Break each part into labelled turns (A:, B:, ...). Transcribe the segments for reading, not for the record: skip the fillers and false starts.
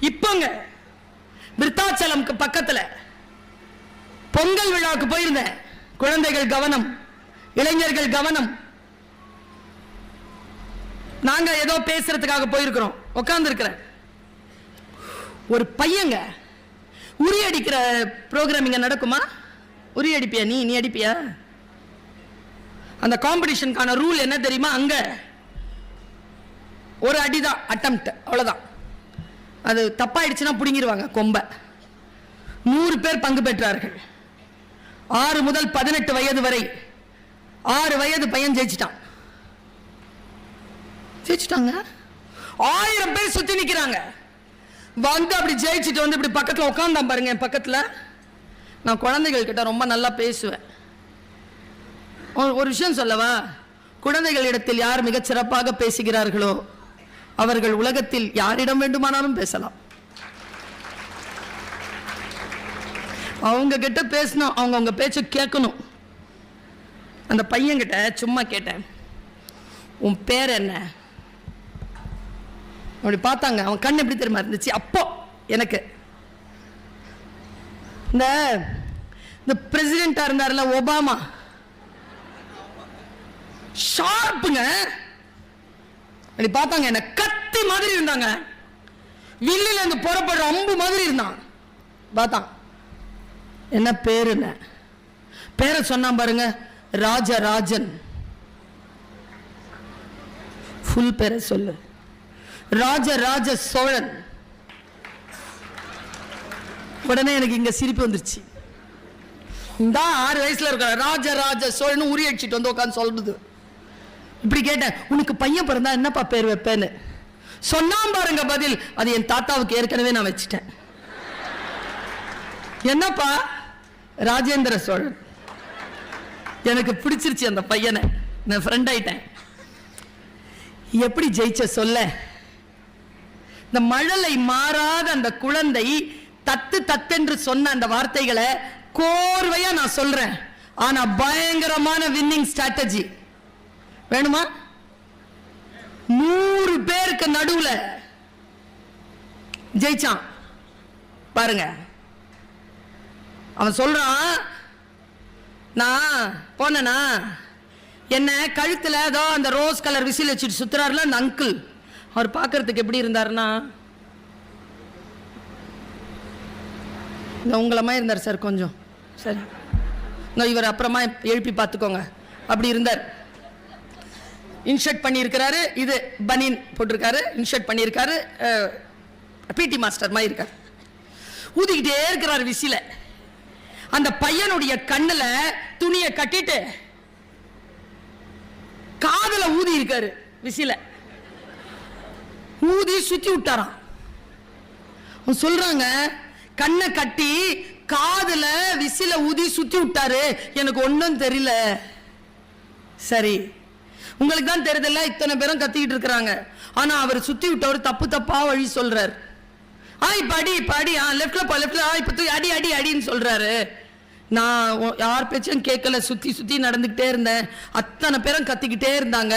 A: இப்பங்க விருத்தாச்சலம்க்கு பக்கத்துல பொங்கல் விழாவுக்கு போயிருந்தேன். குழந்தைகள் கவனம், இளைஞர்கள் கவனம். நாங்க ஏதோ பேசுறதுக்காக போயிருக்கிறோம். உட்கார்ந்து இருக்கிறேன். ஒரு பையங்க உரி அடிக்கிற ப்ரோக்ராம் இங்க நடக்குமா? உரி அடிப்பியா? நீ அடிப்பியா? அந்த காம்படிஷனுக்கான ரூல் என்ன தெரியுமா? அங்க ஒரு அடிதான் அட்டெம்ப்ட், அவ்வளவுதான். அது தப்பாயிடுச்சுன்னா புடுங்கிடுவாங்க கொம்ப. 100 பேர் பங்கு பெற்றார்கள். 6 முதல் 18 வயது வரை. 6 வயது பையன் ஜெயிச்சிட்டாங்க. 1000 பேர் சுத்தி நிக்கிறாங்க. வந்து அப்படி ஜெயிச்சுட்டு வந்து இப்படி பக்கத்துல உட்கார்ந்தான் பாருங்க. என் பக்கத்துல நான் குழந்தைகள் கிட்ட ரொம்ப நல்லா பேசுவேன். ஒரு விஷயம் சொல்லவா? குழந்தைகளிடத்தில் யார் மிகச் சிறப்பாக பேசுகிறார்களோ அவர்கள் உலகத்தில் யாரிடம் வேண்டுமானாலும் பேசலாம். அவங்க கிட்ட பேசணும், அவங்க பேச்ச கேட்கணும். அந்த பையன் கிட்ட சும்மா கேட்டேன், உன் பேர் என்ன? அப்படி பார்த்தாங்க. அவன் கண் எப்படி தெரியுமா இருந்துச்சு? அப்போ எனக்கு இந்த பிரசிடென்டா இருந்தார்ல ஒபாமா, ஷார்ப்புங்க. அப்படி பார்த்தாங்க. என்ன கத்தி மாதிரி இருந்தாங்க. வில்லில இருந்து புறப்படுற அம்பு மாதிரி இருந்தான். பார்த்தான். என்ன பேரு? என்ன பேரை சொன்னா பாருங்க, ராஜராஜன். ஃபுல் பேரை சொல்லு. ராஜராஜ சோழன். உடனே எனக்கு இங்க சிரிப்பு வந்துருச்சு. இந்த 6 வயசுல இருக்க ராஜராஜ சோழன் உரி அடிச்சுட்டு வந்து உட்காந்து சொல்றது. இப்படி கேட்டேன், உனக்கு பையன் பிறந்தா என்னப்பா பேர் வைப்பேன்னு சொன்னாம் பாருங்க பதில். அது என் தாத்தாவுக்கு ஏற்கனவே நான் வச்சுட்டேன். என்னப்பா? ராஜேந்திர சோழன். எனக்கு பிடிச்சிருச்சு அந்த பையனை. நான் ஃப்ரெண்ட் ஆயிட்டேன். எப்படி ஜெயிச்ச சொல்ல? இந்த மழலை மாறாத அந்த குழந்தை தத்து தத்தென்று சொன்ன அந்த வார்த்தைகளை கோர்வையா நான் சொல்றேன். ஆனா பயங்கரமான வின்னிங் ஸ்ட்ராட்டஜி வேணுமா? 100 பேருக்கு நடுவுல ஜெயிச்சான் பாருங்க. அவன் சொல்றான், நான் போனா என்ன கழுத்துல ஏதோ அந்த ரோஸ் கலர் விசில் வச்சுட்டு சுத்துறாருல அந்த அங்கிள். அவர் பார்க்கறதுக்கு எப்படி இருந்தாருன்னா உங்களை மாதிரி இருந்தார் சார். கொஞ்சம் சரி, இவர் அப்புறமா எழுப்பி பார்த்துக்கோங்க. அப்படி இருந்தார். இன்ஷர்ட் பண்ணியிருக்கிறாரு, இது பனியன் போட்டிருக்காரு, இன்ஷர்ட் பண்ணியிருக்காரு, பிடி மாஸ்டர் மாதிரி இருக்காரு. ஊதிக்கிட்டே இருக்கிறார் விசில. அந்த பையனுடைய கண்ணுல துணியை கட்டிட்டு காதுல ஊதி இருக்காரு விசில. ஊதி சுத்தி விட்டாராம். சொல்றாங்க, கண்ணை கட்டி காதுல விசில ஊதி சுத்தி விட்டாரு. எனக்கு ஒன்னும் தெரியல. சரி, உங்களுக்கு தான் தெரியுதுல்ல, இத்தனை பேரும் கத்திக்கிட்டு இருக்கிறாங்க. ஆனா அவர் சுத்தி விட்டவர் தப்பு தப்பா வழி சொல்றாரு. இப்ப அடி, இப்ப அடி, லெப்ட்ல போ, லெப்ட்ல இப்ப அடி அடி அடின்னு சொல்றாரு. நான் யார் பேச்சும் கேட்கல, சுத்தி சுத்தி நடந்துகிட்டே இருந்தேன். அத்தனை பேரும் கத்திக்கிட்டே இருந்தாங்க.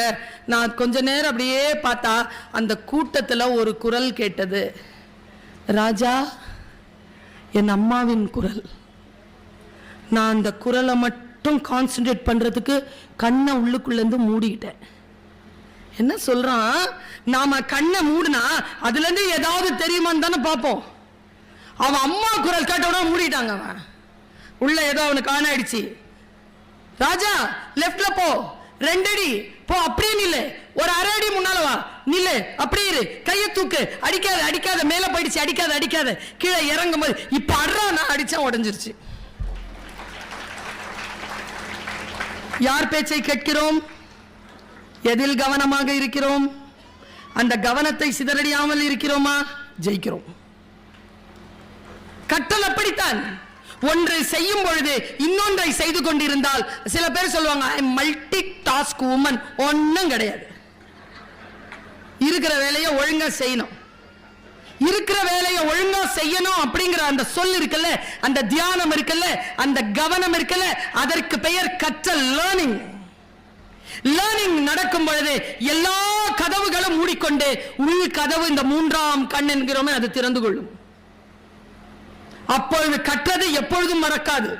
A: நான் கொஞ்ச நேரம் அப்படியே பார்த்தா அந்த கூட்டத்துல ஒரு குரல் கேட்டது. ராஜா, என் அம்மாவின் குரல். நான் அந்த குரலை மட்டும் கான்சென்ட்ரேட் பண்றதுக்கு கண்ணை உள்ளுக்குள்ள இருந்து மூடிக்கிட்டேன். என்ன சொல்றான்? நாம கண்ணை மூடினா அதுல இருந்து ஏதாவது தெரியுமான்னு தானே பார்ப்போம். அவன் அம்மா குரல் கேட்டோட மூடிட்டாங்க. அவன் உள்ள ஏதோ அவனுக்கு ஆன் ஆயிடுச்சு. ராஜா, லெப்ட்ல போ, 2 அடி போ, அப்படியே நில்லு, ஒரு 1/2 அடி முன்னால வா, நில்லு, அப்படியே இரு, கையை தூக்கு, அடிக்காத அடிக்காத, மேல போயிடுச்சு, அடிக்காத அடிக்காத, கீழே இறங்கும் போது இப்ப அட்றா, நான் அடிச்சா உடஞ்சிருச்சு. யார் பேச்சை கேட்கிறோம்? எதில் கவனமாக இருக்கிறோம்? அந்த கவனத்தை சிதறடியாமல் இருக்கிறோமா? ஜெயிக்கிறோம். கட்டல் அப்படித்தான். ஒன்றை செய்யும் பொழுது இன்னொன்றை செய்து கொண்டிருந்தால் சில பேர் சொல்லுவாங்க, மல்டி டாஸ்க் உமன். ஒன்னும் கிடையாது. இருக்கிற வேலையை ஒழுங்கா செய்யணும். இருக்கிற வேலையை ஒழுங்கா செய்யணும் அப்படிங்கிற அந்த சொல் இருக்குல்ல, அந்த தியானம் இருக்குல்ல, அந்த கவனம் இருக்குல்ல, அதற்கு பெயர் கற்றல், லேர்னிங். லேர்னிங் நடக்கும் பொழுது எல்லா கதவுகளும் மூடிக்கொண்டு உள் கதவு, இந்த மூன்றாம் கண் என்கிறோமே, அது திறந்து கொள்ளும். அப்பொழுது கற்றது எப்பொழுதும் மறக்காது.